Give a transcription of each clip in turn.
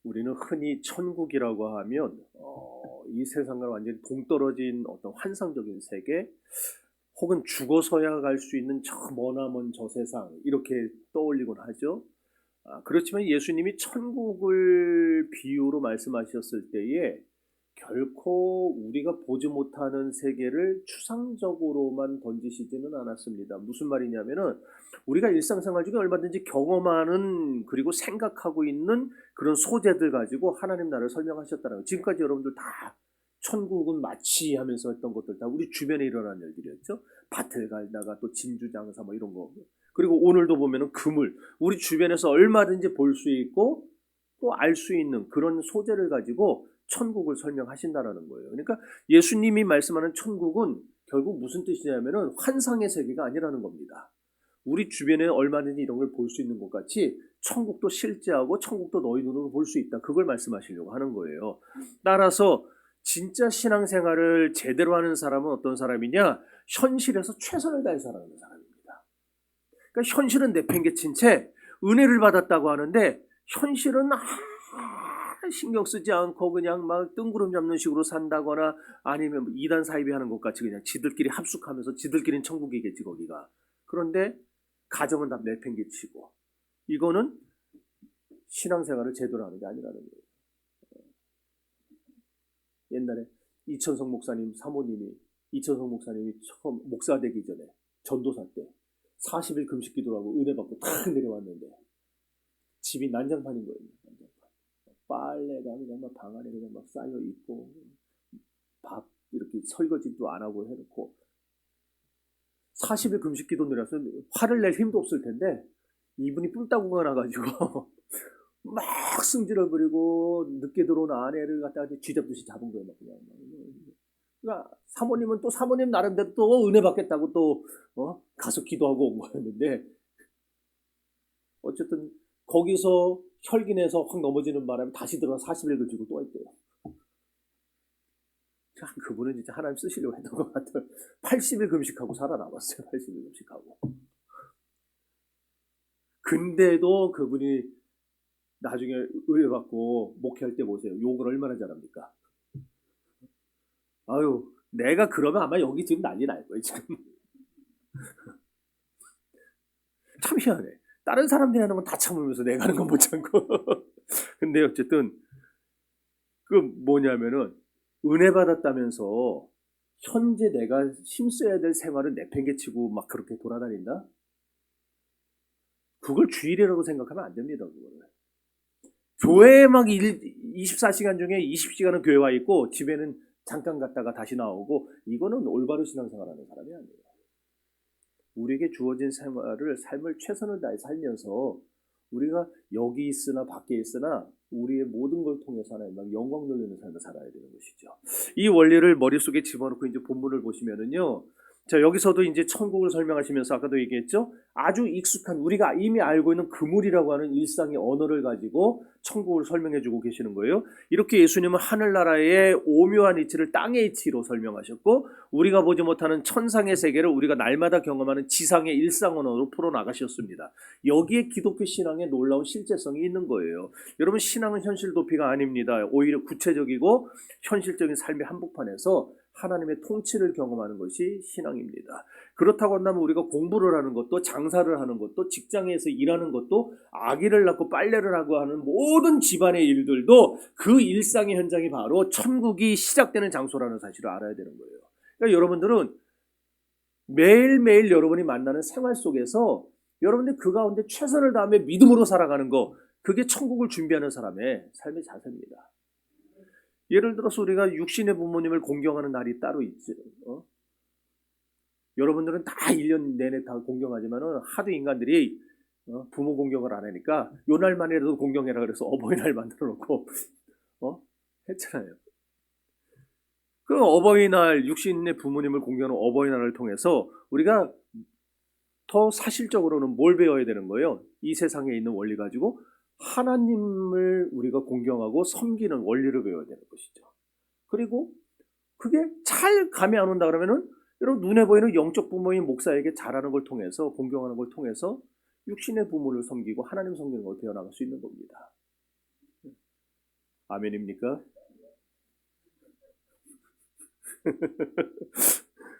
우리는 흔히 천국이라고 하면 이 세상과 완전히 동떨어진 어떤 환상적인 세계, 혹은 죽어서야 갈 수 있는 저 머나먼 저 세상, 이렇게 떠올리곤 하죠. 그렇지만 예수님이 천국을 비유로 말씀하셨을 때에 결코 우리가 보지 못하는 세계를 추상적으로만 던지시지는 않았습니다. 무슨 말이냐면은 우리가 일상생활 중에 얼마든지 경험하는, 그리고 생각하고 있는 그런 소재들 가지고 하나님 나라를 설명하셨다는 거예요. 지금까지 여러분들 다 천국은 마치 하면서 했던 것들 다 우리 주변에 일어난 일들이었죠. 밭을 갈다가 또 진주 장사 뭐 이런 거. 그리고 오늘도 보면은 그물, 우리 주변에서 얼마든지 볼 수 있고 또 알 수 있는 그런 소재를 가지고 천국을 설명하신다라는 거예요. 그러니까 예수님이 말씀하는 천국은 결국 무슨 뜻이냐면은 환상의 세계가 아니라는 겁니다. 우리 주변에 얼마든지 이런 걸 볼 수 있는 것 같이 천국도 실제하고 천국도 너희 눈으로 볼 수 있다. 그걸 말씀하시려고 하는 거예요. 따라서 진짜 신앙생활을 제대로 하는 사람은 어떤 사람이냐? 현실에서 최선을 다해 살아가는 사람입니다. 그러니까 현실은 내팽개친 채 은혜를 받았다고 하는데 현실은 신경 쓰지 않고 그냥 막 뜬구름 잡는 식으로 산다거나, 아니면 이단 사이비 하는 것 같이 그냥 지들끼리 합숙하면서 지들끼리는 천국이겠지 거기가. 그런데 가정은 다 내팽개치고, 이거는 신앙생활을 제대로 하는 게 아니라는 거예요. 옛날에 이천성 목사님 사모님이, 이천성 목사님이 처음 목사 되기 전에 전도사 때 40일 금식 기도라고 은혜 받고 탁 내려왔는데 집이 난장판인 거예요. 난장판. 빨래가 그냥 막 방 안에 그냥 막 쌓여 있고, 밥 이렇게 설거지도 안 하고 해놓고 40일 금식 기도 내려서 화를 낼 힘도 없을 텐데 이분이 뿔따구가 나가지고 막 승질을 부리고 늦게 들어온 아내를 갖다가 쥐잡듯이 잡은 거예요. 그냥. 그러니까 사모님은 또 사모님 나름대로 또 은혜 받겠다고 또 가서 기도하고 온 거였는데, 어쨌든 거기서 혈기내서 확 넘어지는 바람에 다시 들어가 40일 금식을 또 했대요. 참 그분은 진짜 하나님 쓰시려고 했던 것 같아요. 80일 금식하고 살아남았어요. 80일 금식하고. 근데도 그분이 나중에 의뢰 받고 목회할 때 보세요. 욕을 얼마나 잘합니까? 아유, 내가 그러면 아마 여기 지금 난리 날 거예요, 지금. 참 희한해. 다른 사람들이 하는 건 다 참으면서 내가 하는 건 못 참고. 근데 어쨌든 그 뭐냐면은 은혜 받았다면서 현재 내가 힘써야 될 생활을 내팽개치고 막 그렇게 돌아다닌다? 그걸 주일이라고 생각하면 안 됩니다. 그거는. 교회에 막 24시간 중에 20시간은 교회 와 있고 집에는 잠깐 갔다가 다시 나오고, 이거는 올바른 신앙생활하는 사람이 아니에요. 우리에게 주어진 삶을 최선을 다해 살면서 우리가 여기 있으나 밖에 있으나 우리의 모든 걸 통해서 하나님 영광 돌리는 삶을 살아야 되는 것이죠. 이 원리를 머릿속에 집어넣고 이제 본문을 보시면은요. 자, 여기서도 이제 천국을 설명하시면서 아까도 얘기했죠. 아주 익숙한 우리가 이미 알고 있는 그물이라고 하는 일상의 언어를 가지고 천국을 설명해 주고 계시는 거예요. 이렇게 예수님은 하늘나라의 오묘한 이치를 땅의 이치로 설명하셨고, 우리가 보지 못하는 천상의 세계를 우리가 날마다 경험하는 지상의 일상 언어로 풀어나가셨습니다. 여기에 기독교 신앙의 놀라운 실제성이 있는 거예요. 여러분, 신앙은 현실 도피가 아닙니다. 오히려 구체적이고 현실적인 삶의 한복판에서 하나님의 통치를 경험하는 것이 신앙입니다. 그렇다고 한다면 우리가 공부를 하는 것도, 장사를 하는 것도, 직장에서 일하는 것도, 아기를 낳고 빨래를 하고 하는 모든 집안의 일들도 그 일상의 현장이 바로 천국이 시작되는 장소라는 사실을 알아야 되는 거예요. 그러니까 여러분들은 매일매일 여러분이 만나는 생활 속에서 여러분들 그 가운데 최선을 다하며 믿음으로 살아가는 거, 그게 천국을 준비하는 사람의 삶의 자세입니다. 예를 들어서 우리가 육신의 부모님을 공경하는 날이 따로 있죠. 여러분들은 다 1년 내내 다 공경하지만 하도 인간들이 부모 공경을 안 하니까 요 날만이라도 공경해라 그래서 어버이날 만들어 놓고 했잖아요. 그 어버이날, 육신의 부모님을 공경하는 어버이날을 통해서 우리가 더 사실적으로는 뭘 배워야 되는 거예요? 이 세상에 있는 원리 가지고 하나님을 우리가 공경하고 섬기는 원리를 배워야 되는 것이죠. 그리고 그게 잘 감이 안 온다 그러면은 여러분, 눈에 보이는 영적 부모인 목사에게 잘하는 걸 통해서, 공경하는 걸 통해서 육신의 부모를 섬기고 하나님 섬기는 걸 배워나갈 수 있는 겁니다. 아멘입니까?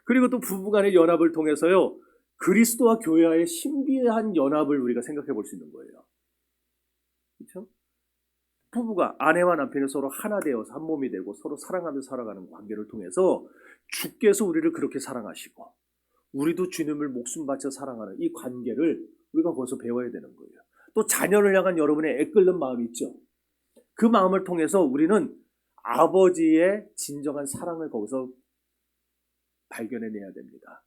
그리고 또 부부간의 연합을 통해서요, 그리스도와 교회와의 신비한 연합을 우리가 생각해 볼 수 있는 거예요. 그렇죠? 부부가 아내와 남편이 서로 하나 되어서 한 몸이 되고 서로 사랑하면서 살아가는 관계를 통해서 주께서 우리를 그렇게 사랑하시고 우리도 주님을 목숨 바쳐 사랑하는 이 관계를 우리가 거기서 배워야 되는 거예요. 또 자녀를 향한 여러분의 애끓는 마음이 있죠. 그 마음을 통해서 우리는 아버지의 진정한 사랑을 거기서 발견해내야 됩니다.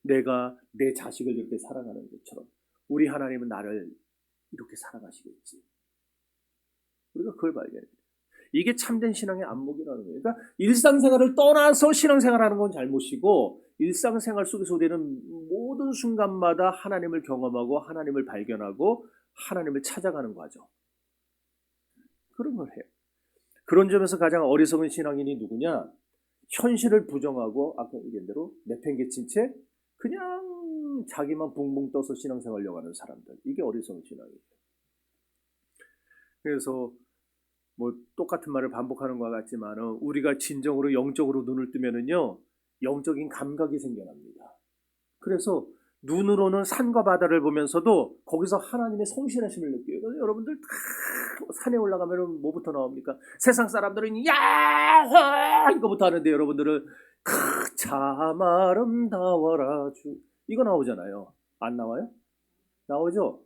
내가 내 자식을 이렇게 사랑하는 것처럼 우리 하나님은 나를 이렇게 사랑하시겠지. 우리가 그걸 발견해야 돼요. 이게 참된 신앙의 안목이라는 거예요. 그러니까 일상생활을 떠나서 신앙생활하는 건 잘못이고 일상생활 속에서 우리는 모든 순간마다 하나님을 경험하고 하나님을 발견하고 하나님을 찾아가는 과정. 그런 걸 해요. 그런 점에서 가장 어리석은 신앙인이 누구냐? 현실을 부정하고 아까 얘기한 대로 내팽개친 채 그냥 자기만 붕붕 떠서 신앙생활 하는 사람들. 이게 어리석은 신앙이에요. 그래서 뭐 똑같은 말을 반복하는 것 같지만 우리가 진정으로 영적으로 눈을 뜨면은요 영적인 감각이 생겨납니다. 그래서 눈으로는 산과 바다를 보면서도 거기서 하나님의 성실하심을 느껴요. 그래서 여러분들 다 산에 올라가면 뭐부터 나옵니까? 세상 사람들은 야호 이거부터 하는데 여러분들은 참 아름다워라 주 이거 나오잖아요. 안 나와요? 나오죠?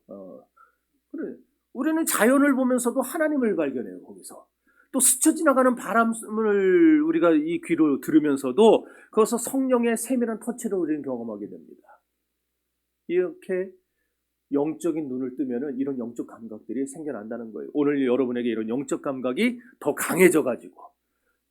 그래. 우리는 자연을 보면서도 하나님을 발견해요. 거기서 또 스쳐 지나가는 바람을 우리가 이 귀로 들으면서도 거기서 성령의 세밀한 터치를 우리는 경험하게 됩니다. 이렇게 영적인 눈을 뜨면은 이런 영적 감각들이 생겨난다는 거예요. 오늘 여러분에게 이런 영적 감각이 더 강해져 가지고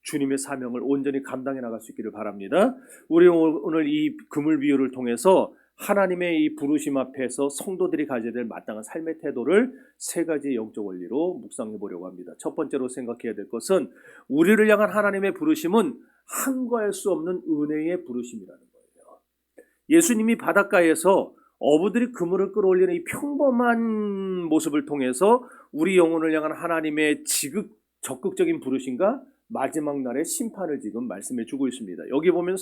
주님의 사명을 온전히 감당해 나갈 수 있기를 바랍니다. 우리 오늘 이 그물 비유를 통해서 하나님의 이 부르심 앞에서 성도들이 가져야 될 마땅한 삶의 태도를 세 가지 영적 원리로 묵상해 보려고 합니다. 첫 번째로 생각해야 될 것은 우리를 향한 하나님의 부르심은 한거할 수 없는 은혜의 부르심이라는 거예요. 예수님이 바닷가에서 어부들이 그물을 끌어올리는 이 평범한 모습을 통해서 우리 영혼을 향한 하나님의 적극적인 부르심과 마지막 날의 심판을 지금 말씀해 주고 있습니다. 여기 보면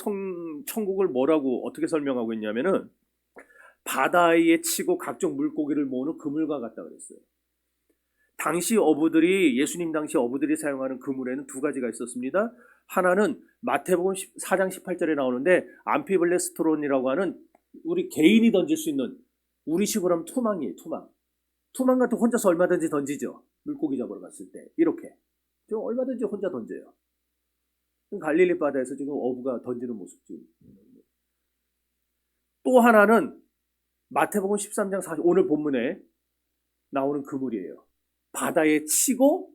천국을 뭐라고 어떻게 설명하고 있냐면은 바다에 치고 각종 물고기를 모으는 그물과 같다 그랬어요. 당시 어부들이 예수님 당시 어부들이 사용하는 그물에는 두 가지가 있었습니다. 하나는 마태복음 4장 18절에 나오는데 암피블레스토론이라고 하는 우리 개인이 던질 수 있는 우리식으로 하면 투망이에요. 투망 같은 혼자서 얼마든지 던지죠. 물고기 잡으러 갔을 때 이렇게 좀 얼마든지 혼자 던져요. 갈릴리 바다에서 지금 어부가 던지는 모습이죠. 또 하나는 마태복음 13장 40 오늘 본문에 나오는 그물이에요. 바다에 치고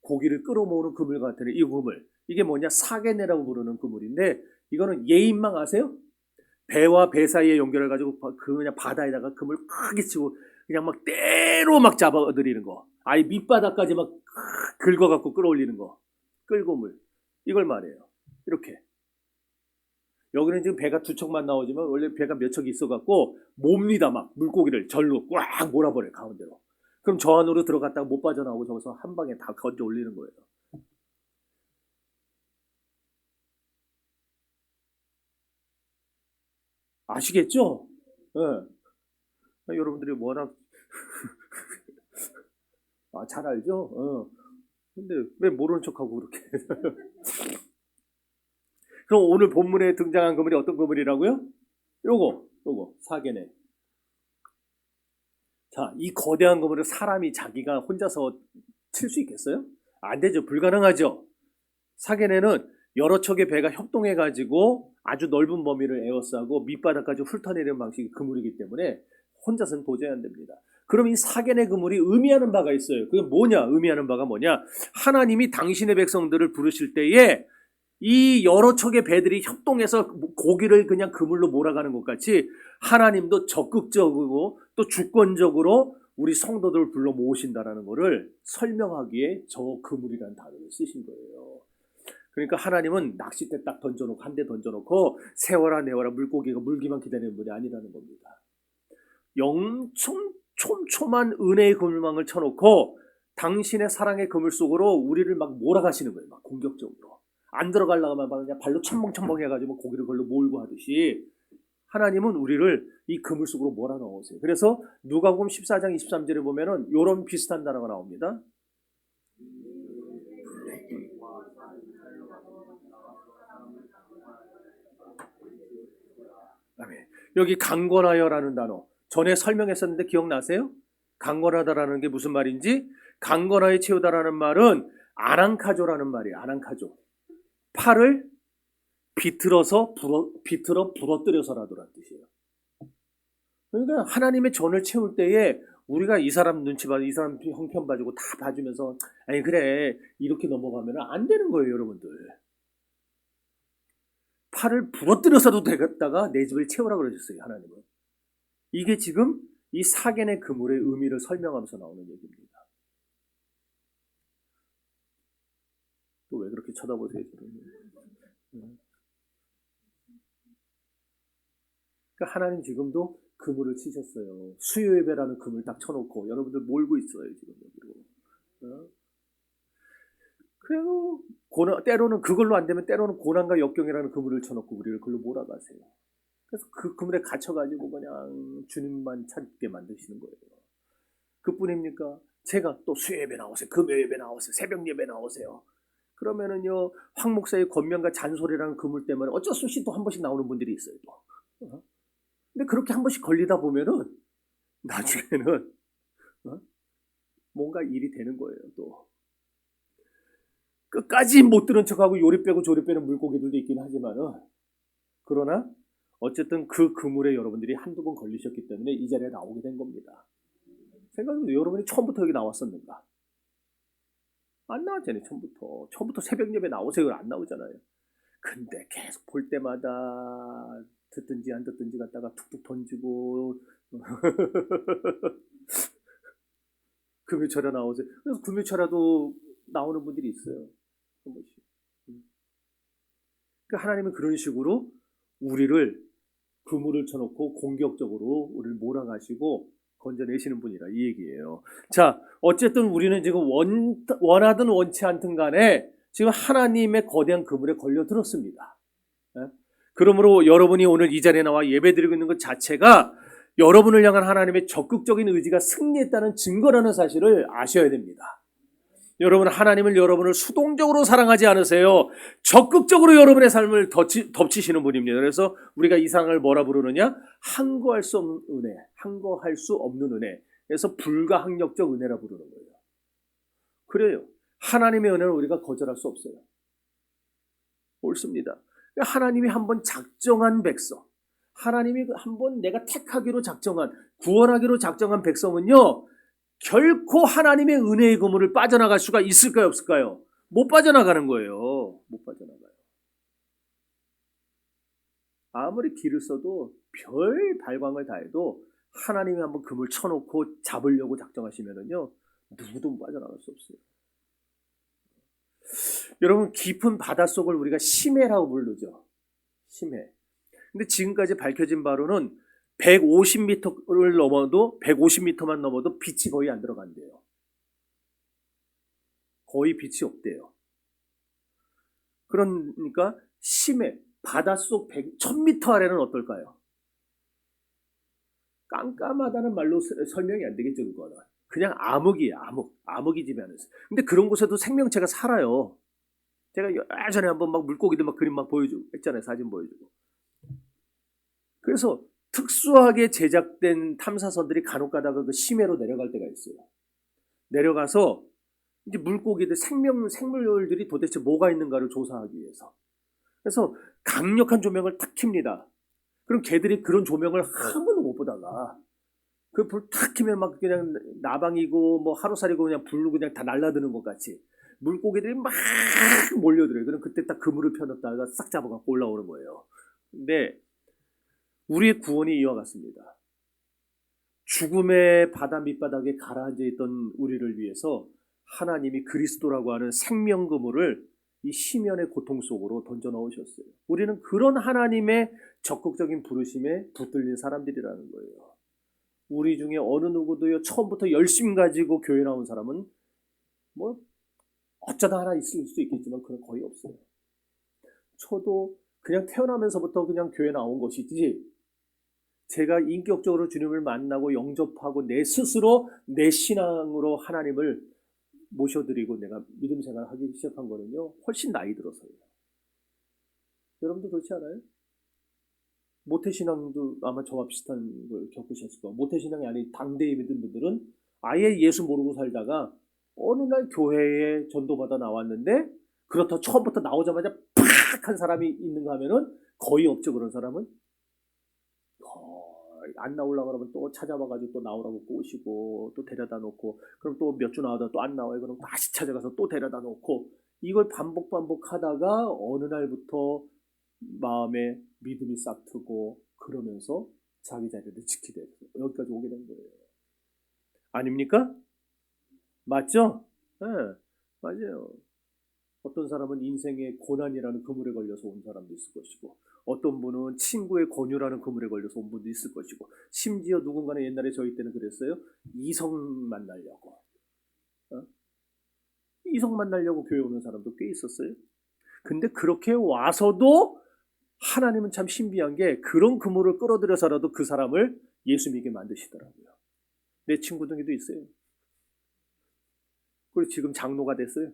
고기를 끌어모으는 그물 같은 이 그물. 이게 뭐냐? 사게네라고 부르는 그물인데 이거는 예인망 아세요? 배와 배 사이에 연결해가지고 그냥 바다에다가 그물 크게 치고 그냥 막 때로 막 잡아들이는 거. 아예 밑바닥까지 막 긁어갖고 끌어올리는 거. 끌고물. 이걸 말해요. 이렇게. 여기는 지금 배가 두 척만 나오지만 원래 배가 몇 척이 있어갖고 몹니다. 막 물고기를 절로 꽉 몰아버려요. 가운데로. 그럼 저 안으로 들어갔다가 못 빠져나오고 저기서 한 방에 다 건져 올리는 거예요. 아시겠죠? 네. 여러분들이 워낙 잘 알죠? 근데 왜 모르는 척하고 그렇게 그럼 오늘 본문에 등장한 그물이 어떤 그물이라고요? 요거 사계네. 자, 이 거대한 그물을 사람이 자기가 혼자서 칠 수 있겠어요? 안 되죠. 불가능하죠. 사계네는 여러 척의 배가 협동해가지고 아주 넓은 범위를 에워싸고 밑바닥까지 훑어내리는 방식이 그물이기 때문에 혼자서는 도저히 안 됩니다. 그럼 이 사계네 그물이 의미하는 바가 있어요. 그게 뭐냐? 의미하는 바가 뭐냐? 하나님이 당신의 백성들을 부르실 때에 이 여러 척의 배들이 협동해서 고기를 그냥 그물로 몰아가는 것 같이 하나님도 적극적이고 또 주권적으로 우리 성도들을 불러 모으신다라는 것을 설명하기에 저 그물이라는 단어를 쓰신 거예요. 그러니까 하나님은 낚싯대 딱 던져놓고 한 대 던져놓고 세워라 내워라 물고기가 물기만 기다리는 분이 아니라는 겁니다. 영청 촘촘한 은혜의 그물망을 쳐놓고 당신의 사랑의 그물 속으로 우리를 막 몰아가시는 거예요. 막 공격적으로. 안 들어가려고 하면 그냥 발로 첨벙첨벙 해가지고 고기를 걸로 몰고 하듯이 하나님은 우리를 이 그물 속으로 몰아넣으세요. 그래서 누가복음 14장 23절에 보면은 이런 비슷한 단어가 나옵니다. 여기 강권하여라는 단어 전에 설명했었는데 기억나세요? 강권하다라는 게 무슨 말인지, 강권하여 채우다라는 말은 아랑카조라는 말이에요. 아랑카조. 팔을 비틀어 부러뜨려서라도란 뜻이에요. 그러니까 하나님의 전을 채울 때에 우리가 이 사람 눈치 봐주고 이 사람 형편 봐주고 다 봐주면서 아니 그래 이렇게 넘어가면 안 되는 거예요. 여러분들. 팔을 부러뜨려서도 되겠다가 내 집을 채우라 그러셨어요. 하나님은. 이게 지금 이 사겐의 그물의 의미를 설명하면서 나오는 얘기입니다. 또 왜 그렇게 쳐다보세요? 그러니까 하나님 지금도 그물을 치셨어요. 수요 예배라는 그물 딱 쳐놓고 여러분들 몰고 있어요. 지금 여기로. 그리고 때로는 그걸로 안 되면 때로는 고난과 역경이라는 그물을 쳐놓고 우리를 그걸로 몰아가세요. 그래서 그 그물에 갇혀가지고 그냥 주님만 찾게 만드시는 거예요. 그뿐입니까? 제가 또 수요 예배 나오세요. 금요 예배 나오세요. 새벽 예배 나오세요. 그러면은요 황 목사의 권면과 잔소리라는 그물 때문에 어쩔 수 없이 또 한 번씩 나오는 분들이 있어요. 또. 근데 그렇게 한 번씩 걸리다 보면은 나중에는 뭔가 일이 되는 거예요. 또 끝까지 못 들은 척하고 요리 빼고 조리 빼는 물고기들도 있긴 하지만은 그러나 어쨌든 그 그물에 여러분들이 한두 번 걸리셨기 때문에 이 자리에 나오게 된 겁니다. 생각해보세요. 여러분이 처음부터 여기 나왔었는가? 안 나왔잖아요. 처음부터 새벽 예배 나오세요. 안 나오잖아요. 근데 계속 볼 때마다 듣든지 안 듣든지 갖다가 툭툭 던지고 금요철에 나오세요. 그래서 금요철에도 나오는 분들이 있어요. 한 번씩. 그러니까 하나님은 그런 식으로 우리를 그물을 쳐놓고 공격적으로 우리를 몰아가시고 건져내시는 분이라 이 얘기예요. 자, 어쨌든 우리는 지금 원하든 원치 않든 간에 지금 하나님의 거대한 그물에 걸려들었습니다. 그러므로 여러분이 오늘 이 자리에 나와 예배드리고 있는 것 자체가 여러분을 향한 하나님의 적극적인 의지가 승리했다는 증거라는 사실을 아셔야 됩니다. 여러분, 하나님은 여러분을 수동적으로 사랑하지 않으세요. 적극적으로 여러분의 삶을 덮치시는 분입니다. 그래서 우리가 이 사랑을 뭐라 부르느냐? 항거할 수 없는 은혜, 항거할 수 없는 은혜. 그래서 불가항력적 은혜라 부르는 거예요. 그래요. 하나님의 은혜는 우리가 거절할 수 없어요. 옳습니다. 하나님이 한번 작정한 백성, 하나님이 한번 내가 택하기로 작정한, 구원하기로 작정한 백성은요, 결코 하나님의 은혜의 그물을 빠져나갈 수가 있을까요, 없을까요? 못 빠져나가는 거예요. 못 빠져나가요. 아무리 길을 써도 별 발광을 다해도 하나님이 한번 그물 쳐놓고 잡으려고 작정하시면은요, 누구도 빠져나갈 수 없어요. 여러분, 깊은 바닷속을 우리가 심해라고 부르죠. 심해. 근데 지금까지 밝혀진 바로는 150m를 넘어도 150m만 넘어도 빛이 거의 안 들어간대요. 거의 빛이 없대요. 그러니까 심해, 바닷속 1000m 아래는 어떨까요? 깜깜하다는 말로 설명이 안 되겠죠. 그거는 그냥 암흑이에요. 암흑이 지배하면서. 근데 그런 곳에도 생명체가 살아요. 제가 예전에 한번 막 물고기들 막 그림 막 보여주고 했잖아요. 사진 보여주고. 그래서 특수하게 제작된 탐사선들이 간혹 가다가 그 심해로 내려갈 때가 있어요. 내려가서 이제 물고기들 생물들이 도대체 뭐가 있는가를 조사하기 위해서. 그래서 강력한 조명을 탁 킵니다. 그럼 걔들이 그런 조명을 한 번도 못 보다가 그 불 탁 켜면 막 그냥 나방이고 뭐 하루살이고 그냥 불로 그냥 다 날라드는 것 같이 물고기들이 막 몰려들어요. 그럼 그때 딱 그물을 펴놨다가 싹 잡아갖고 올라오는 거예요. 근데 우리의 구원이 이와 같습니다. 죽음의 바다 밑바닥에 가라앉아 있던 우리를 위해서 하나님이 그리스도라고 하는 생명 그물을 이 심연의 고통 속으로 던져 넣으셨어요. 우리는 그런 하나님의 적극적인 부르심에 붙들린 사람들이라는 거예요. 우리 중에 어느 누구도요 처음부터 열심 가지고 교회 나온 사람은 뭐 어쩌다 하나 있을 수 있겠지만 그건 거의 없어요. 저도 그냥 태어나면서부터 그냥 교회 나온 것이지 제가 인격적으로 주님을 만나고 영접하고 내 스스로 내 신앙으로 하나님을 모셔드리고 내가 믿음 생활을 하기 시작한 거는요 훨씬 나이 들어서요. 여러분도 그렇지 않아요? 모태신앙도 아마 저와 비슷한 걸 겪으셨을 거예요. 모태신앙이 아닌 당대에 믿은 분들은 아예 예수 모르고 살다가 어느 날 교회에 전도받아 나왔는데 그렇다고 처음부터 나오자마자 팍 한 사람이 있는가 하면은 거의 없죠. 그런 사람은 거의 안 나오려고 그러면 또 찾아와가지고 또 나오라고 꼬시고 또 데려다 놓고 그럼 또 몇 주 나오다 또 안 나와요. 그럼 다시 찾아가서 또 데려다 놓고 이걸 반복하다가 어느 날부터 마음에 믿음이 싹 트고 그러면서 자기 자리를 지키게 돼서 여기까지 오게 된 거예요. 아닙니까? 맞죠? 네, 맞아요. 어떤 사람은 인생의 고난이라는 그물에 걸려서 온 사람도 있을 것이고 어떤 분은 친구의 권유라는 그물에 걸려서 온 분도 있을 것이고 심지어 누군가는 옛날에 저희 때는 그랬어요. 이성 만나려고 이성 만나려고 교회 오는 사람도 꽤 있었어요. 근데 그렇게 와서도 하나님은 참 신비한 게 그런 그물을 끌어들여서라도 그 사람을 예수 믿게 만드시더라고요. 내 친구 중에도 있어요. 그리고 지금 장로가 됐어요.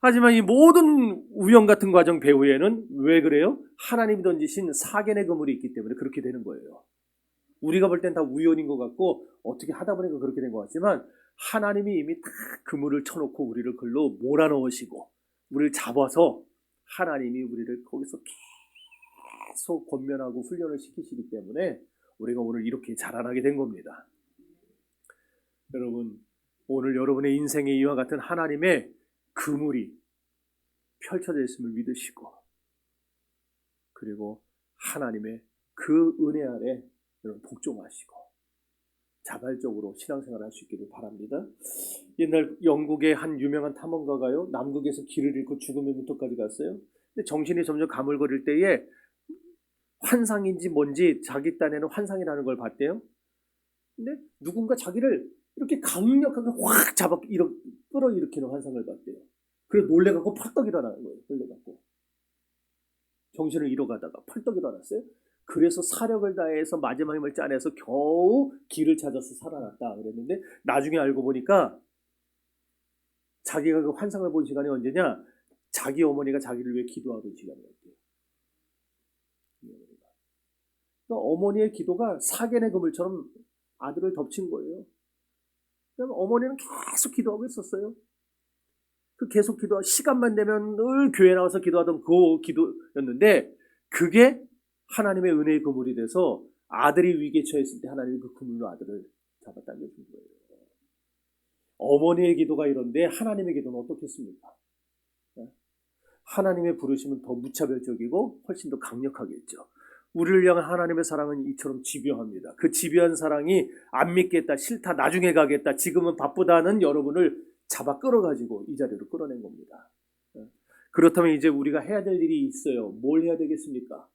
하지만 이 모든 우연 같은 과정 배후에는 왜 그래요? 하나님이 던지신 사견의 그물이 있기 때문에 그렇게 되는 거예요. 우리가 볼 땐 다 우연인 것 같고 어떻게 하다 보니까 그렇게 된 것 같지만 하나님이 이미 다 그물을 쳐놓고 우리를 글로 몰아넣으시고 우리를 잡아서 하나님이 우리를 거기서 계속 권면하고 훈련을 시키시기 때문에 우리가 오늘 이렇게 자라나게 된 겁니다. 여러분, 오늘 여러분의 인생에 이와 같은 하나님의 그물이 펼쳐져 있음을 믿으시고 그리고 하나님의 그 은혜 아래 여러분 복종하시고 자발적으로 신앙생활을 할 수 있기를 바랍니다. 옛날 영국의 한 유명한 탐험가가요 남극에서 길을 잃고 죽음의 문턱까지 갔어요. 근데 정신이 점점 가물거릴 때에 환상인지 뭔지 자기 딴에는 환상이라는 걸 봤대요. 근데 누군가 자기를 이렇게 강력하게 확 잡아 끌어일으키는 환상을 봤대요. 그래서 놀래갖고 펄떡 일어나는 거예요. 놀래갖고 정신을 잃어가다가 펄떡 일어났어요. 그래서 사력을 다해서 마지막 힘을 짜내서 겨우 길을 찾아서 살아났다 그랬는데 나중에 알고 보니까 자기가 그 환상을 본 시간이 언제냐? 자기 어머니가 자기를 위해 기도하던 시간이었대요. 그러니까 어머니의 기도가 사견의 그물처럼 아들을 덮친 거예요. 그러면 어머니는 계속 기도하고 있었어요. 그 계속 기도하고 시간만 되면 늘 교회 나와서 기도하던 그 기도였는데 그게 하나님의 은혜의 그물이 돼서 아들이 위기에 처했을 때 하나님이 그 그물로 아들을 잡아 당겨준 거예요. 어머니의 기도가 이런데 하나님의 기도는 어떻겠습니까? 하나님의 부르심은 더 무차별적이고 훨씬 더 강력하겠죠. 우리를 향한 하나님의 사랑은 이처럼 집요합니다. 그 집요한 사랑이 안 믿겠다, 싫다, 나중에 가겠다, 지금은 바쁘다는 여러분을 잡아 끌어가지고 이 자리로 끌어낸 겁니다. 그렇다면 이제 우리가 해야 될 일이 있어요. 뭘 해야 되겠습니까?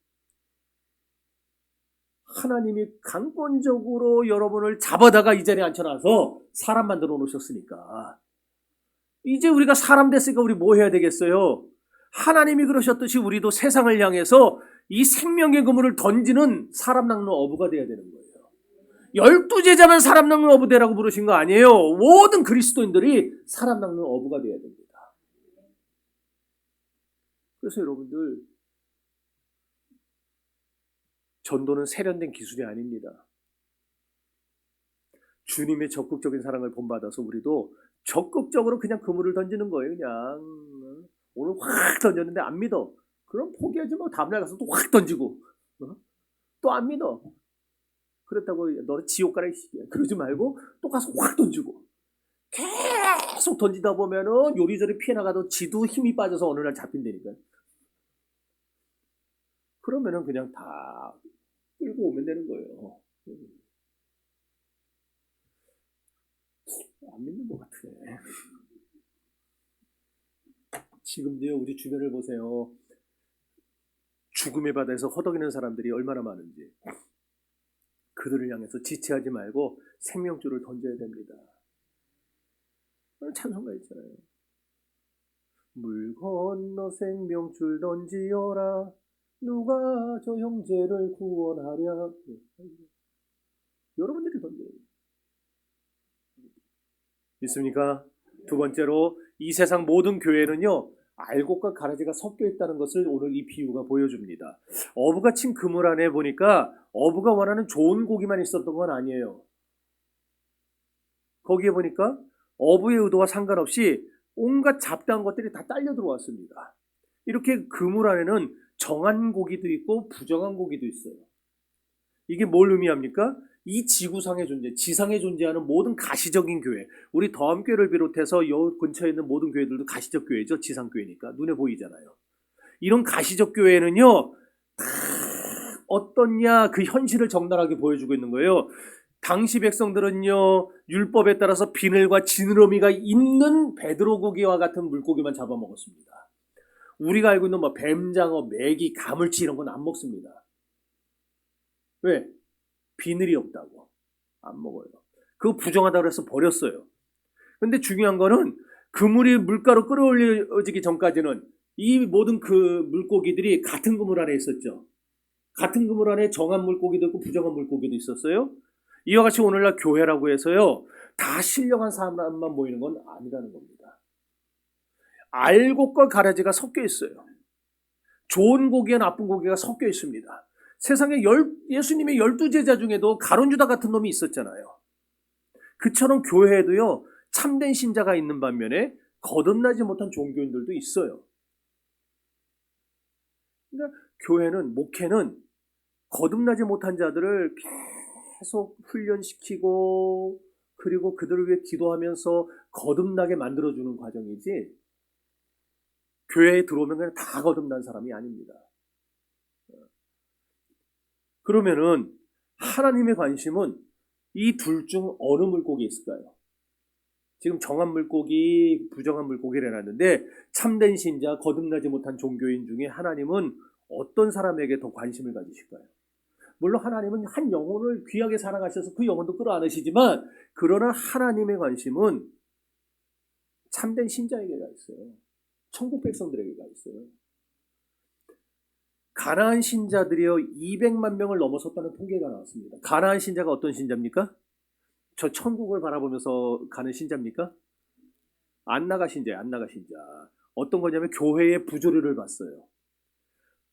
하나님이 강권적으로 여러분을 잡아다가 이 자리에 앉혀놔서 사람 만들어 놓으셨으니까 이제 우리가 사람 됐으니까 우리 뭐 해야 되겠어요? 하나님이 그러셨듯이 우리도 세상을 향해서 이 생명의 그물을 던지는 사람 낚는 어부가 돼야 되는 거예요. 12제자만 사람 낚는 어부 되라고 부르신 거 아니에요. 모든 그리스도인들이 사람 낚는 어부가 돼야 됩니다. 그래서 여러분들 전도는 세련된 기술이 아닙니다. 주님의 적극적인 사랑을 본받아서 우리도 적극적으로 그냥 그물을 던지는 거예요. 그냥 오늘 확 던졌는데 안 믿어. 그럼 포기하지 마. 다음날 가서 또 확 던지고 또 안 믿어. 그렇다고 너 지옥 가라 이 새끼야. 그러지 말고 또 가서 확 던지고 계속 던지다 보면은 요리조리 피해 나가도 지도 힘이 빠져서 어느 날 잡힌다니까. 그러면은 그냥 다 끌고 오면 되는 거예요. 안 믿는 것 같아. 지금도요, 우리 주변을 보세요. 죽음의 바다에서 허덕이는 사람들이 얼마나 많은지. 그들을 향해서 지체하지 말고 생명줄을 던져야 됩니다. 찬송가 있잖아요. 물 건너 생명줄 던지어라 누가 저 형제를 구원하랴. 여러분들이 던져요. 믿습니까? 두 번째로 이 세상 모든 교회는요 알곡과 가라지가 섞여 있다는 것을 오늘 이 비유가 보여줍니다. 어부가 친 그물 안에 보니까 어부가 원하는 좋은 고기만 있었던 건 아니에요. 거기에 보니까 어부의 의도와 상관없이 온갖 잡다한 것들이 다 딸려 들어왔습니다. 이렇게 그물 안에는 정한 고기도 있고 부정한 고기도 있어요. 이게 뭘 의미합니까? 이 지구상의 존재, 지상에 존재하는 모든 가시적인 교회, 우리 더함교회를 비롯해서 여 근처에 있는 모든 교회들도 가시적 교회죠. 지상교회니까 눈에 보이잖아요. 이런 가시적 교회는요 다 어떻냐 그 현실을 적나라하게 보여주고 있는 거예요. 당시 백성들은요 율법에 따라서 비늘과 지느러미가 있는 베드로고기와 같은 물고기만 잡아먹었습니다. 우리가 알고 있는 뭐 뱀장어, 메기, 가물치 이런 건 안 먹습니다. 왜? 비늘이 없다고 안 먹어요. 그거 부정하다고 해서 버렸어요. 근데 중요한 거는 그물이 물가로 끌어올려지기 전까지는 이 모든 그 물고기들이 같은 그물 안에 있었죠. 같은 그물 안에 정한 물고기도 있고 부정한 물고기도 있었어요. 이와 같이 오늘날 교회라고 해서요 다 신령한 사람만 모이는 건 아니라는 겁니다. 알곡과 가라지가 섞여 있어요. 좋은 고기와 나쁜 고기가 섞여 있습니다. 세상에 예수님의 12제자 중에도 가룟유다 같은 놈이 있었잖아요. 그처럼 교회에도요 참된 신자가 있는 반면에 거듭나지 못한 종교인들도 있어요. 그러니까 교회는, 목회는 거듭나지 못한 자들을 계속 훈련시키고 그리고 그들을 위해 기도하면서 거듭나게 만들어주는 과정이지 교회에 들어오면 그냥 다 거듭난 사람이 아닙니다. 그러면은 하나님의 관심은 이 둘 중 어느 물고기에 있을까요? 지금 정한 물고기, 부정한 물고기를 해놨는데 참된 신자, 거듭나지 못한 종교인 중에 하나님은 어떤 사람에게 더 관심을 가지실까요? 물론 하나님은 한 영혼을 귀하게 사랑하셔서 그 영혼도 끌어안으시지만 그러나 하나님의 관심은 참된 신자에게가 있어요. 천국 백성들에게가 있어요. 가나안 신자들이요 200만 명을 넘어섰다는 통계가 나왔습니다. 가나안 신자가 어떤 신자입니까? 저 천국을 바라보면서 가는 신자입니까? 안 나가 신자예요. 안 나가 신자. 어떤 거냐면 교회의 부조리를 봤어요.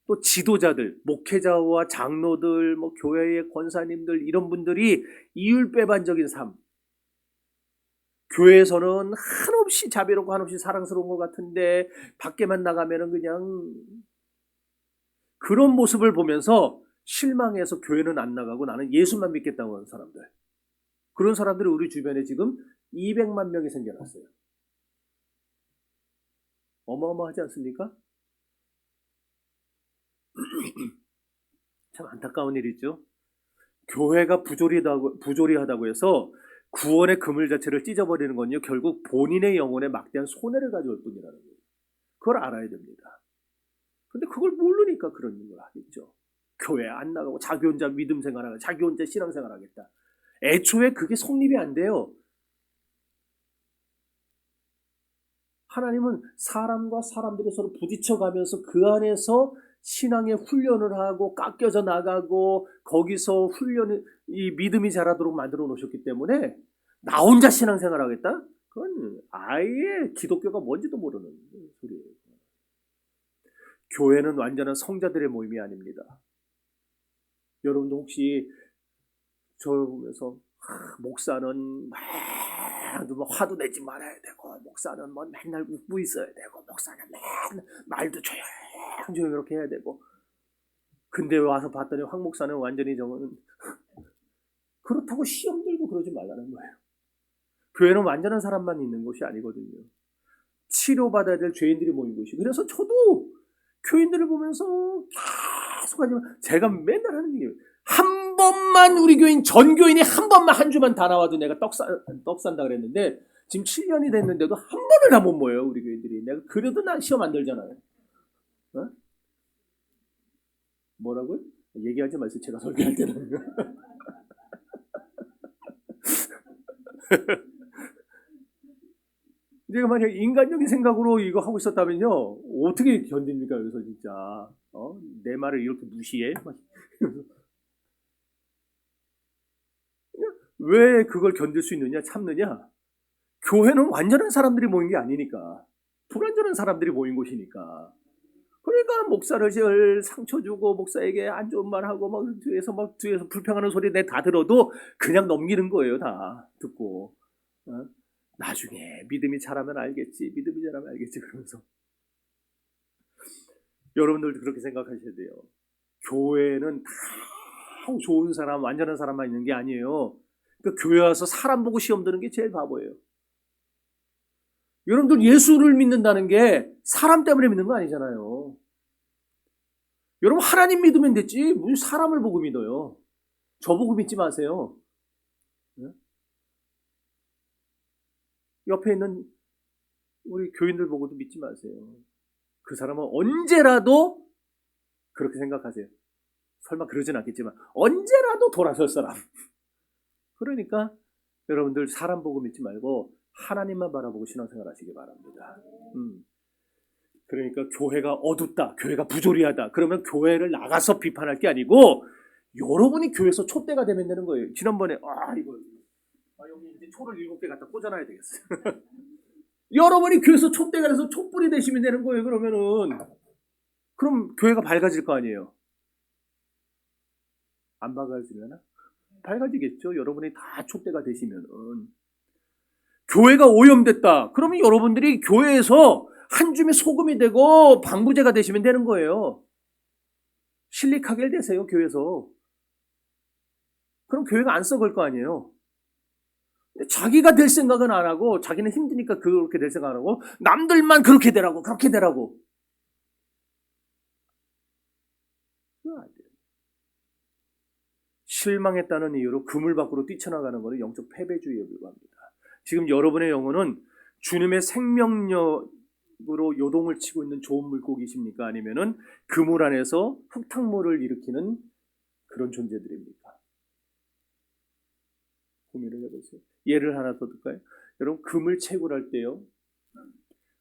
또 지도자들, 목회자와 장로들, 뭐 교회의 권사님들 이런 분들이 이율배반적인 삶. 교회에서는 한없이 자비롭고 한없이 사랑스러운 것 같은데 밖에만 나가면은 그냥 그런 모습을 보면서 실망해서 교회는 안 나가고 나는 예수만 믿겠다고 하는 사람들. 그런 사람들이 우리 주변에 지금 200만 명이 생겨났어요. 어마어마하지 않습니까? 참 안타까운 일이죠. 교회가 부조리하다고 해서 구원의 그물 자체를 찢어버리는 건요 결국 본인의 영혼에 막대한 손해를 가져올 뿐이라는 거예요. 그걸 알아야 됩니다. 근데 그걸 모르니까 그런 걸 하겠죠. 교회 안 나가고 자기 혼자 믿음 생활하고 자기 혼자 신앙 생활하겠다. 애초에 그게 성립이 안 돼요. 하나님은 사람과 사람들이 서로 부딪혀가면서 그 안에서 신앙의 훈련을 하고 깎여져 나가고 거기서 이 믿음이 자라도록 만들어 놓으셨기 때문에 나 혼자 신앙생활 하겠다? 그건 아예 기독교가 뭔지도 모르는 소리예요. 교회는 완전한 성자들의 모임이 아닙니다. 여러분도 혹시 저 보면서 목사는 막 화도 내지 말아야 되고 목사는 뭐 맨날 웃고 있어야 되고 목사는 맨날 말도 조용조용 이렇게 해야 되고 근데 와서 봤더니 황 목사는 완전히 저거는 그렇다고 시험 들고 그러지 말라는 거예요. 교회는 완전한 사람만 있는 곳이 아니거든요. 치료받아야 될 죄인들이 모인 곳이. 그래서 저도 교인들을 보면서 계속 하지만 제가 맨날 하는 얘기예요. 한 번만 우리 교인 전 교인이 한 번만 한 주만 다 나와도 내가 떡 산다 그랬는데 지금 7년이 됐는데도 한 번을 다 못 모여요 우리 교인들이. 내가 그래도 난 시험 안 들잖아요. 어? 뭐라고요? 얘기하지 마세요. 제가 설교할 때는. 내가 만약 인간적인 생각으로 이거 하고 있었다면요, 어떻게 견딥니까? 여기서 진짜 내 말을 이렇게 무시해? 왜 그걸 견딜 수 있느냐, 참느냐? 교회는 완전한 사람들이 모인 게 아니니까, 불완전한 사람들이 모인 곳이니까. 그러니까 목사를 상처 주고 목사에게 안 좋은 말 하고 뒤에서 불평하는 소리 내 다 들어도 그냥 넘기는 거예요. 다 듣고 나중에 믿음이 자라면 알겠지, 믿음이 자라면 알겠지 그러면서. 여러분들도 그렇게 생각하셔야 돼요. 교회는 다 좋은 사람, 완전한 사람만 있는 게 아니에요. 그러니까 교회 와서 사람 보고 시험 드는 게 제일 바보예요. 여러분들 예수를 믿는다는 게 사람 때문에 믿는 거 아니잖아요. 여러분 하나님 믿으면 됐지 무슨 사람을 보고 믿어요. 저보고 믿지 마세요. 옆에 있는 우리 교인들 보고도 믿지 마세요. 그 사람은 언제라도 그렇게 생각하세요. 설마 그러진 않겠지만 언제라도 돌아설 사람. 그러니까 여러분들 사람 보고 믿지 말고 하나님만 바라보고 신앙생활 하시기 바랍니다. 그러니까 교회가 어둡다, 교회가 부조리하다 그러면 교회를 나가서 비판할 게 아니고 여러분이 교회에서 촛대가 되면 되는 거예요. 지난번에 여기 이제 초를 7개 갖다 꽂아놔야 되겠어요. 여러분이 교회에서 촛대가 돼서 촛불이 되시면 되는 거예요. 그럼 교회가 밝아질 거 아니에요. 안 밝아지려나? 밝아지겠죠. 여러분이 다 촛대가 되시면은. 교회가 오염됐다. 그러면 여러분들이 교회에서 한 줌의 소금이 되고 방부제가 되시면 되는 거예요. 실리카겔 되세요, 교회에서. 그럼 교회가 안 썩을 거 아니에요. 자기가 될 생각은 안 하고, 자기는 힘드니까 그렇게 될 생각 안 하고, 남들만 그렇게 되라고, 그렇게 되라고. 그건 안 돼요. 실망했다는 이유로 그물 밖으로 뛰쳐나가는 것은 영적 패배주의에 불과합니다. 지금 여러분의 영혼은 주님의 생명력으로 요동을 치고 있는 좋은 물고기십니까? 아니면은 그물 안에서 흙탕물을 일으키는 그런 존재들입니까? 고민을 해보세요. 예를 하나 더 들까요? 여러분 그물 채굴할 때요,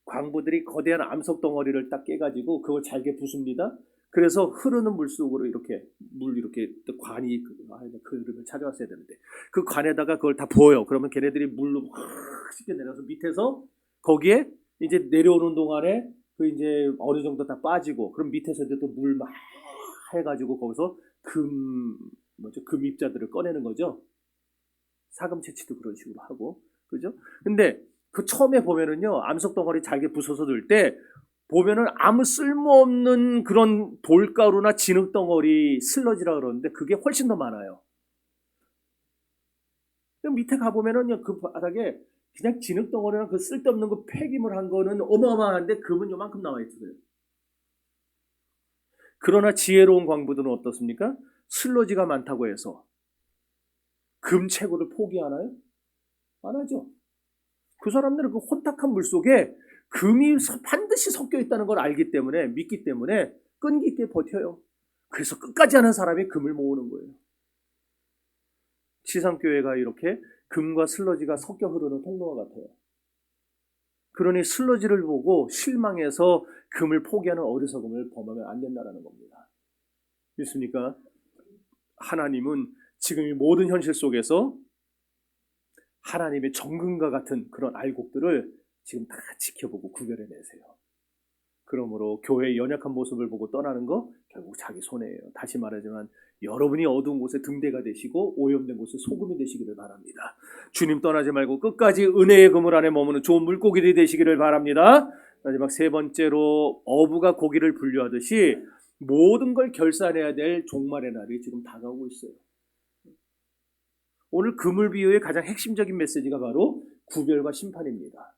광부들이 거대한 암석 덩어리를 딱 깨가지고 그걸 잘게 부숩니다. 그래서 흐르는 물 속으로 이렇게 관이 그를 찾아왔어야 되는데 그 관에다가 그걸 다 부어요. 그러면 걔네들이 물로 확 쉽게 내려서 밑에서 거기에 이제 내려오는 동안에 그 이제 어느 정도 다 빠지고 그럼 밑에서 이제 또 물 막 해가지고 거기서 금 입자들을 꺼내는 거죠. 사금 채취도 그런 식으로 하고 그죠? 근데 그 처음에 보면은요 암석 덩어리 잘게 부숴서 넣을 때 보면은 아무 쓸모없는 그런 돌가루나 진흙 덩어리 슬러지라 그러는데 그게 훨씬 더 많아요. 밑에 가보면은 그 바닥에 그냥 진흙 덩어리나 그 쓸데없는 그 폐기물 한 거는 어마어마한데 금은 요만큼 나와 있어요. 그러나 지혜로운 광부들은 어떻습니까? 슬러지가 많다고 해서 금 채굴을 포기하나요? 안 하죠. 그 사람들은 그 혼탁한 물 속에 금이 반드시 섞여 있다는 걸 알기 때문에 믿기 때문에 끈기 있게 버텨요. 그래서 끝까지 하는 사람이 금을 모으는 거예요. 지상교회가 이렇게 금과 슬러지가 섞여 흐르는 통로와 같아요. 그러니 슬러지를 보고 실망해서 금을 포기하는 어리석음을 범하면 안 된다는 겁니다. 믿습니까? 하나님은 지금 이 모든 현실 속에서 하나님의 정금과 같은 그런 알곡들을 지금 다 지켜보고 구별해내세요. 그러므로 교회의 연약한 모습을 보고 떠나는 거 결국 자기 손해예요. 다시 말하지만 여러분이 어두운 곳에 등대가 되시고 오염된 곳에 소금이 되시기를 바랍니다. 주님 떠나지 말고 끝까지 은혜의 그물 안에 머무는 좋은 물고기들이 되시기를 바랍니다. 마지막 세 번째로 어부가 고기를 분류하듯이 모든 걸 결산해야 될 종말의 날이 지금 다가오고 있어요. 오늘 그물 비유의 가장 핵심적인 메시지가 바로 구별과 심판입니다.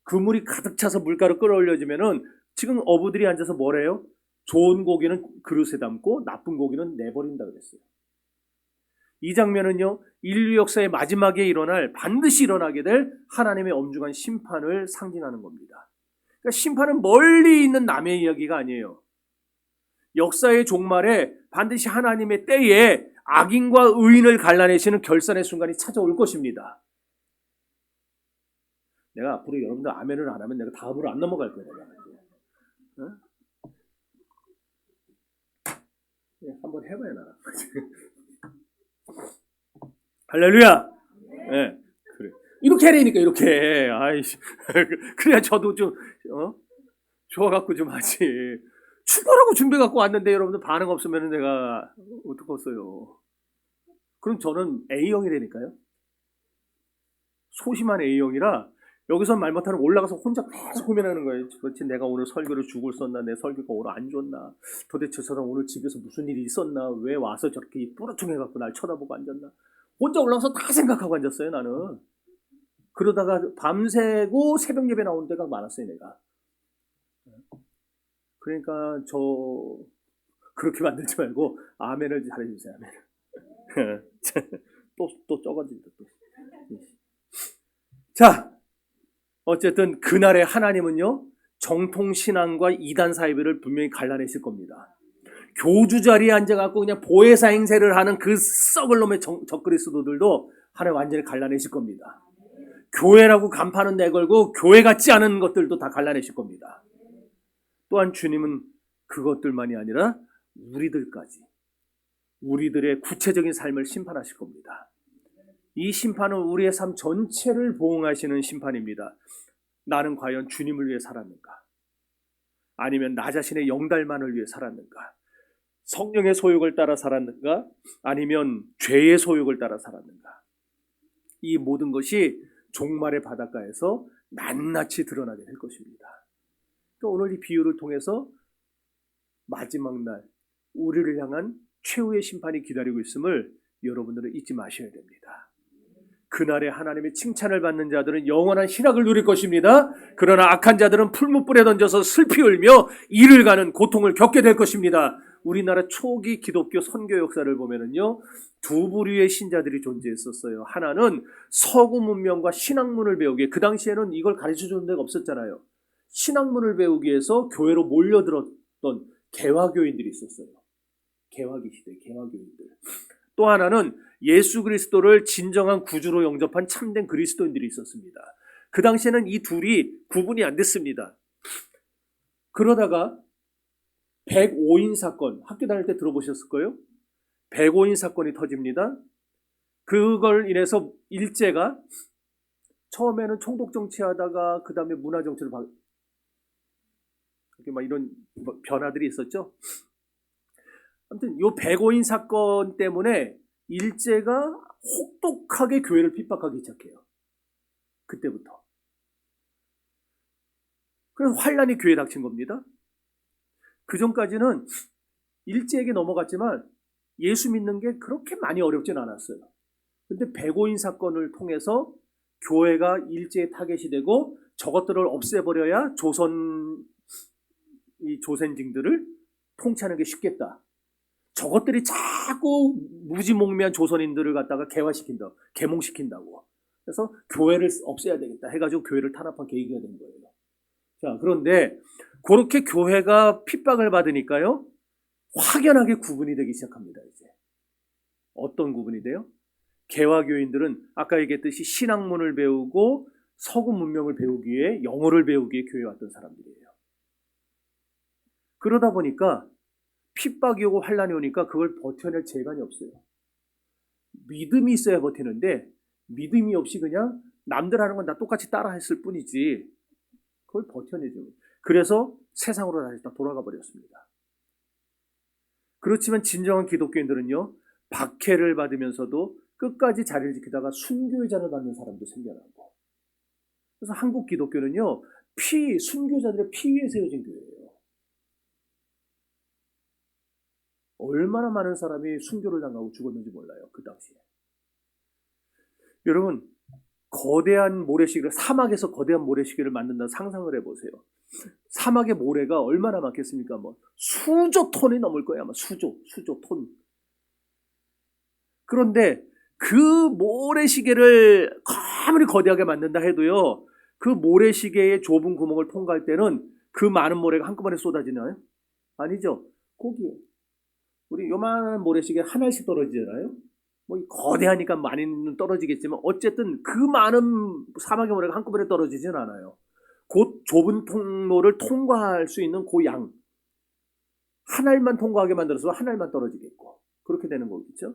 그물이 가득 차서 물가로 끌어올려지면은 지금 어부들이 앉아서 뭐래요? 좋은 고기는 그릇에 담고 나쁜 고기는 내버린다 그랬어요. 이 장면은요, 인류 역사의 마지막에 반드시 일어나게 될 하나님의 엄중한 심판을 상징하는 겁니다. 그러니까 심판은 멀리 있는 남의 이야기가 아니에요. 역사의 종말에 반드시 하나님의 때에 악인과 의인을 갈라내시는 결산의 순간이 찾아올 것입니다. 내가 앞으로 여러분들 아멘을 안 하면 내가 다음으로 안 넘어갈 거야. 내가. 어? 한번 해봐야 나라. 할렐루야. 네, 그래. 이렇게 해라니까 이렇게. 아이씨. 그래야 저도 좀 좋아갖고 좀 하지. 출발하고 준비 갖고 왔는데 여러분들 반응 없으면 내가 어떡하겠어요. 그럼 저는 A형이라니까요. 소심한 A형이라 여기서 말 못하는 올라가서 혼자 계속 고민하는 거예요. 도대체 내가 오늘 설교를 죽을 썼나, 내 설교가 오늘 안 좋나, 도대체 저 사람 오늘 집에서 무슨 일이 있었나, 왜 와서 저렇게 뿌러퉁해갖고 날 쳐다보고 앉았나. 혼자 올라가서 다 생각하고 앉았어요, 나는. 그러다가 밤새고 새벽 예배 나오는 데가 많았어요, 내가. 그러니까 그렇게 만들지 말고 아멘을 잘해주세요. 아멘. 또 적어진다 또. 자, 어쨌든 그날의 하나님은요 정통신앙과 이단 사이비를 분명히 갈라내실 겁니다. 교주 자리에 앉아갖고 그냥 보혜사 행세를 하는 그 썩을 놈의 적그리스도들도 하나님 완전히 갈라내실 겁니다. 교회라고 간판은 내걸고 교회 같지 않은 것들도 다 갈라내실 겁니다. 또한 주님은 그것들만이 아니라 우리들까지, 우리들의 구체적인 삶을 심판하실 겁니다. 이 심판은 우리의 삶 전체를 보응하시는 심판입니다. 나는 과연 주님을 위해 살았는가? 아니면 나 자신의 영달만을 위해 살았는가? 성령의 소욕을 따라 살았는가? 아니면 죄의 소욕을 따라 살았는가? 이 모든 것이 종말의 바닷가에서 낱낱이 드러나게 될 것입니다. 그러니까 오늘 이 비유를 통해서 마지막 날 우리를 향한 최후의 심판이 기다리고 있음을 여러분들은 잊지 마셔야 됩니다. 그날에 하나님의 칭찬을 받는 자들은 영원한 희락을 누릴 것입니다. 그러나 악한 자들은 풀무불에 던져서 슬피 울며 이를 가는 고통을 겪게 될 것입니다. 우리나라 초기 기독교 선교 역사를 보면은요, 두 부류의 신자들이 존재했었어요. 하나는 서구 문명과 신학문을 배우기, 그 당시에는 이걸 가르쳐 주는 데가 없었잖아요. 신학문을 배우기 위해서 교회로 몰려들었던 개화교인들이 있었어요. 개화기 시대, 개화교인들. 또 하나는 예수 그리스도를 진정한 구주로 영접한 참된 그리스도인들이 있었습니다. 그 당시에는 이 둘이 구분이 안 됐습니다. 그러다가 105인 사건, 학교 다닐 때 들어보셨을 거예요? 105인 사건이 터집니다. 그걸 인해서 일제가 처음에는 총독 정치하다가 그 다음에 문화 정치를 막 이런 변화들이 있었죠. 아무튼 이 105인 사건 때문에 일제가 혹독하게 교회를 핍박하기 시작해요. 그때부터. 그래서 환란이 교회에 닥친 겁니다. 그 전까지는 일제에게 넘어갔지만 예수 믿는 게 그렇게 많이 어렵진 않았어요. 근데 105인 사건을 통해서 교회가 일제의 타겟이 되고 저것들을 없애버려야 이 조선징들을 통치하는 게 쉽겠다. 저것들이 자꾸 무지몽매한 조선인들을 갖다가 개화시킨다, 계몽시킨다고. 그래서 교회를 없애야 되겠다 해가지고 교회를 탄압한 계기가 된 거예요. 자, 그런데 그렇게 교회가 핍박을 받으니까요, 확연하게 구분이 되기 시작합니다. 이제 어떤 구분이 돼요? 개화교인들은 아까 얘기했듯이 신학문을 배우고 서구 문명을 배우기 위해, 영어를 배우기 위해 교회에 왔던 사람들이에요. 그러다 보니까 핍박이 오고 환란이 오니까 그걸 버텨낼 재간이 없어요. 믿음이 있어야 버티는데 믿음이 없이 그냥 남들 하는 건 다 똑같이 따라 했을 뿐이지 그걸 버텨내죠. 그래서 세상으로 다시 다 돌아가 버렸습니다. 그렇지만 진정한 기독교인들은요, 박해를 받으면서도 끝까지 자리를 지키다가 순교의 잔을 받는 사람도 생겨나고. 그래서 한국 기독교는요, 순교자들의 피 위에 세워진 교회예요. 얼마나 많은 사람이 순교를 당하고 죽었는지 몰라요, 그 당시에. 여러분, 거대한 모래시계를, 사막에서 거대한 모래시계를 만든다 상상을 해보세요. 사막의 모래가 얼마나 많겠습니까? 뭐 수조 톤이 넘을 거예요, 아마 수조 톤. 그런데 그 모래시계를 아무리 거대하게 만든다 해도요, 그 모래시계의 좁은 구멍을 통과할 때는 그 많은 모래가 한꺼번에 쏟아지나요? 아니죠. 거기에 우리 요만한 모래시계 하나씩 떨어지잖아요. 뭐 거대하니까 많이는 떨어지겠지만 어쨌든 그 많은 사막의 모래가 한꺼번에 떨어지진 않아요. 곧 좁은 통로를 통과할 수 있는 그 양 하나만 통과하게 만들어서 하나만 떨어지겠고 그렇게 되는 거겠죠.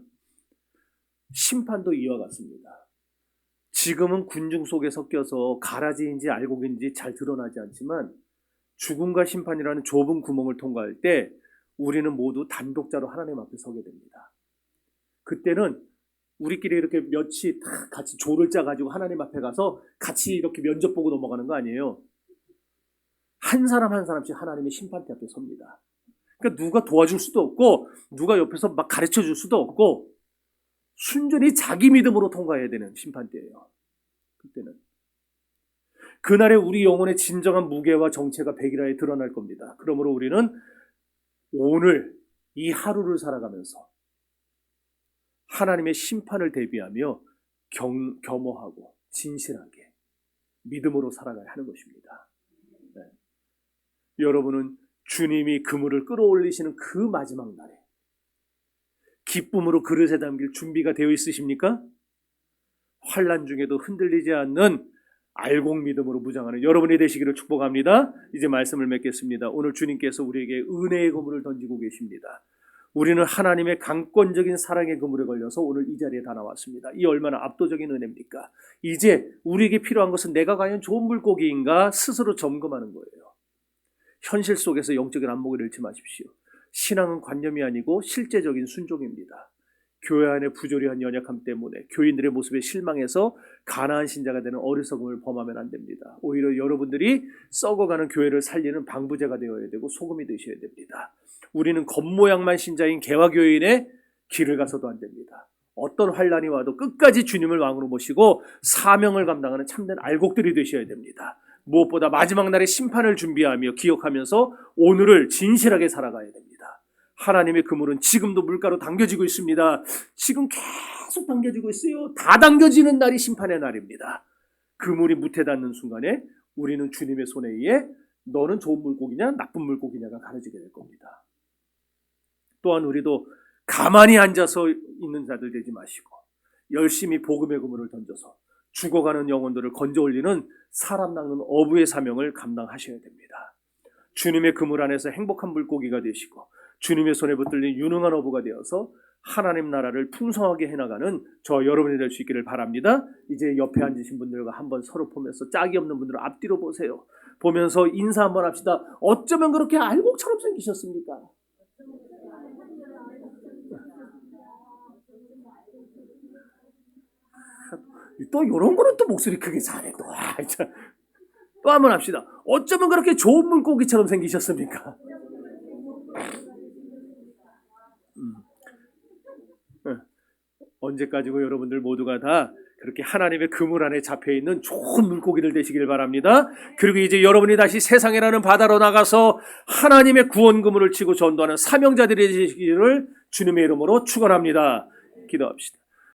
심판도 이와 같습니다. 지금은 군중 속에 섞여서 가라지인지 알곡인지 잘 드러나지 않지만 죽음과 심판이라는 좁은 구멍을 통과할 때 우리는 모두 단독자로 하나님 앞에 서게 됩니다. 그때는 우리끼리 이렇게 몇이 다 같이 조를 짜가지고 하나님 앞에 가서 같이 이렇게 면접 보고 넘어가는 거 아니에요. 한 사람 한 사람씩 하나님의 심판대 앞에 섭니다. 그러니까 누가 도와줄 수도 없고 누가 옆에서 막 가르쳐 줄 수도 없고 순전히 자기 믿음으로 통과해야 되는 심판대예요. 그때는 그날에 우리 영혼의 진정한 무게와 정체가 백일하에 드러날 겁니다. 그러므로 우리는 오늘 이 하루를 살아가면서 하나님의 심판을 대비하며 겸허하고 진실하게 믿음으로 살아가야 하는 것입니다. 네. 여러분은 주님이 그물을 끌어올리시는 그 마지막 날에 기쁨으로 그릇에 담길 준비가 되어 있으십니까? 환난 중에도 흔들리지 않는 알곡 믿음으로 무장하는 여러분이 되시기를 축복합니다. 이제 말씀을 맺겠습니다. 오늘 주님께서 우리에게 은혜의 그물을 던지고 계십니다. 우리는 하나님의 강권적인 사랑의 그물에 걸려서 오늘 이 자리에 다 나왔습니다. 이 얼마나 압도적인 은혜입니까? 이제 우리에게 필요한 것은 내가 과연 좋은 물고기인가 스스로 점검하는 거예요. 현실 속에서 영적인 안목을 잃지 마십시오. 신앙은 관념이 아니고 실제적인 순종입니다. 교회 안의 부조리한 연약함 때문에 교인들의 모습에 실망해서 가나안 신자가 되는 어리석음을 범하면 안 됩니다. 오히려 여러분들이 썩어가는 교회를 살리는 방부제가 되어야 되고 소금이 되셔야 됩니다. 우리는 겉모양만 신자인 개화교인의 길을 가서도 안 됩니다. 어떤 환난이 와도 끝까지 주님을 왕으로 모시고 사명을 감당하는 참된 알곡들이 되셔야 됩니다. 무엇보다 마지막 날의 심판을 준비하며 기억하면서 오늘을 진실하게 살아가야 됩니다. 하나님의 그물은 지금도 물가로 당겨지고 있습니다. 지금 계속 당겨지고 있어요. 다 당겨지는 날이 심판의 날입니다. 그물이 무태 닿는 순간에 우리는 주님의 손에 의해 너는 좋은 물고기냐 나쁜 물고기냐가 가려지게 될 겁니다. 또한 우리도 가만히 앉아서 있는 자들 되지 마시고 열심히 복음의 그물을 던져서 죽어가는 영혼들을 건져 올리는 사람 낚는 어부의 사명을 감당하셔야 됩니다. 주님의 그물 안에서 행복한 물고기가 되시고 주님의 손에 붙들린 유능한 어부가 되어서 하나님 나라를 풍성하게 해나가는 저 여러분이 될 수 있기를 바랍니다. 이제 옆에 앉으신 분들과 한번 서로 보면서 짝이 없는 분들은 앞뒤로 보세요. 보면서 인사 한번 합시다. 어쩌면 그렇게 알곡처럼 생기셨습니까? 또 이런 거는 또 목소리 크게 잘해. 또 한번 합시다. 어쩌면 그렇게 좋은 물고기처럼 생기셨습니까? 언제까지고 여러분들 모두가 다 그렇게 하나님의 그물 안에 잡혀있는 좋은 물고기들 되시길 바랍니다. 그리고 이제 여러분이 다시 세상이라는 바다로 나가서 하나님의 구원 그물을 치고 전도하는 사명자들이 되시기를 주님의 이름으로 축원합니다. 기도합시다.